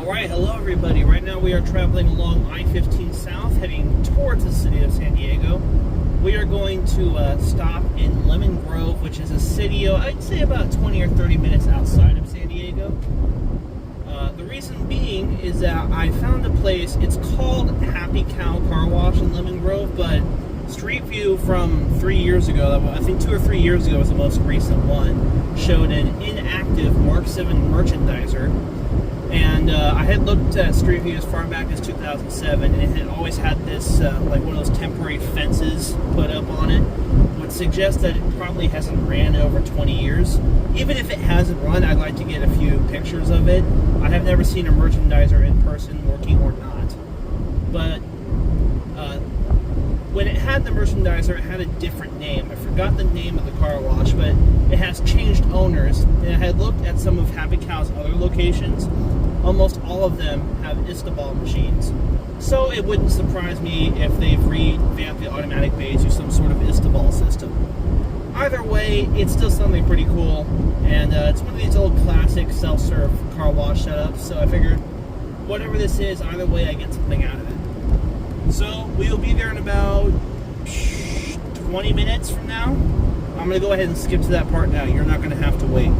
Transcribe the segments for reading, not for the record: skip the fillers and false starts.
Alright, hello everybody. Right now we are traveling along I-15 South, heading towards the city of San Diego. We are going to stop in Lemon Grove, which is a city, I'd say about 20 or 30 minutes outside of San Diego. The reason being is that I found a place, it's called Happy Cow Car Wash in Lemon Grove, but Street View from 3 years ago, I think 2 or 3 years ago was the most recent one, showed an inactive Mark 7 merchandiser. And I had looked at Street View as far back as 2007, and it had always had this, like one of those temporary fences put up on it, would suggest that it probably hasn't ran in over 20 years. Even if it hasn't run, I'd like to get a few pictures of it. I have never seen a merchandiser in person, working or not. But when it had the merchandiser, it had a different name. I forgot the name of the car wash, but it has changed owners. And I had looked at some of Happy Cow's other locations. Almost all of them have Istobal machines. So it wouldn't surprise me if they've revamped the automatic bays to some sort of Istobal system. Either way, it's still something pretty cool. And it's one of these old classic self-serve car wash setups. So I figured, whatever this is, either way I get something out of it. So we'll be there in about 20 minutes from now. I'm going to go ahead and skip to that part now. You're not going to have to wait.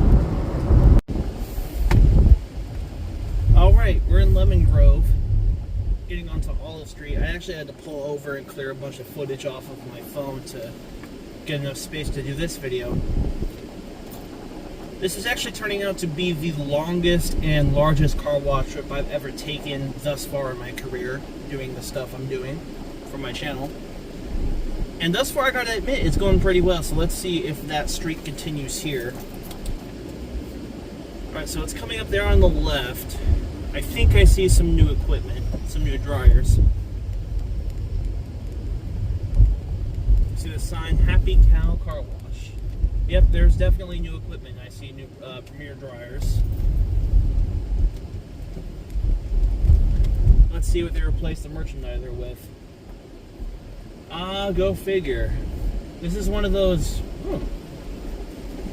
Alright, we're in Lemon Grove, getting onto Olive Street. I actually had to pull over and clear a bunch of footage off of my phone to get enough space to do this video. This is actually turning out to be the longest and largest car wash trip I've ever taken thus far in my career, doing the stuff I'm doing for my channel. And thus far, I gotta admit, it's going pretty well, so let's see if that streak continues here. Alright, so it's coming up there on the left. I think I see some new equipment, some new dryers. See the sign, Happy Cow Car Wash. Yep, there's definitely new equipment. I see new Premier dryers. Let's see what they replaced the merchandiser with. Ah, go figure. This is one of those...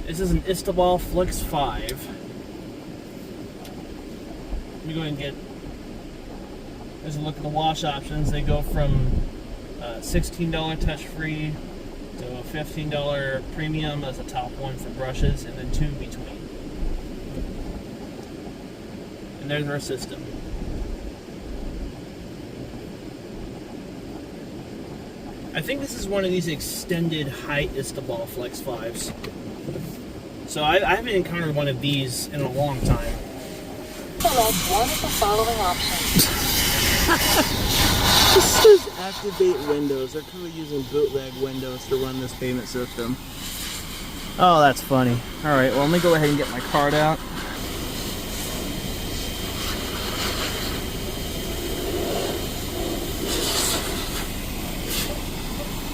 This is an Istobal FLEX5. Let me go ahead and get... There's a look at the wash options. They go from $16 touch-free to a $15 premium as a top one for brushes, and then 2 in between. And there's our system. I think this is one of these extended height Istobal FLEX5s. So I haven't encountered one of these in a long time. Select one of the following options. This says activate Windows. They're probably using bootleg Windows to run this payment system. Oh, that's funny. Alright, well, let me go ahead and get my card out.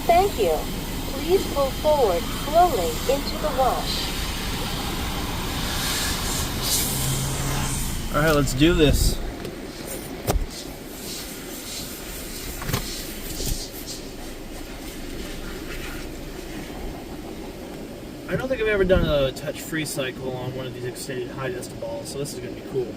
Thank you. Please move forward slowly into the wash. Alright, let's do this. I don't think I've ever done a touch-free cycle on one of these extended height Istoballs, so this is going to be cool.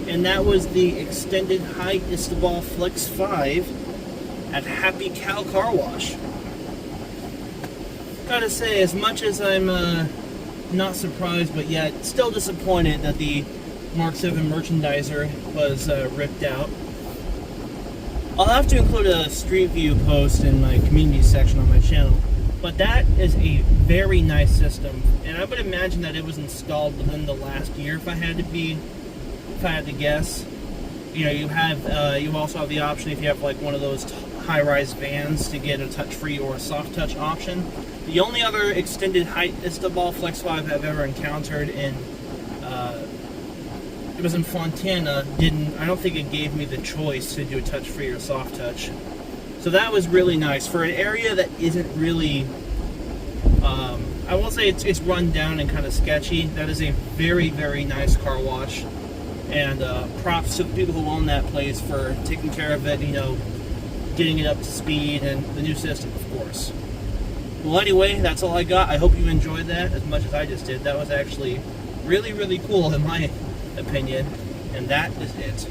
and that was the extended height Istobal FLEX5 at Happy Cow Car Wash. Gotta say, as much as I'm not surprised, but yet still disappointed that the Mark 7 merchandiser was ripped out. I'll have to include a street view post in my community section on my channel, but that is a very nice system, and I would imagine that it was installed within the last year if I had to guess. You know, you also have the option, if you have like one of those high-rise vans, to get a touch-free or a soft touch option. The only other extended height Istobal FLEX5 I've ever encountered it was in Fontana. I don't think it gave me the choice to do a touch-free or soft touch. So that was really nice for an area that isn't really, I will say it's run down and kind of sketchy. That is a very, very nice car wash, and props to the people who own that place for taking care of it, you know, getting it up to speed, and the new system, of course. Well, anyway, that's all I got. I hope you enjoyed that as much as I just did. That was actually really, really cool in my opinion, and that is it.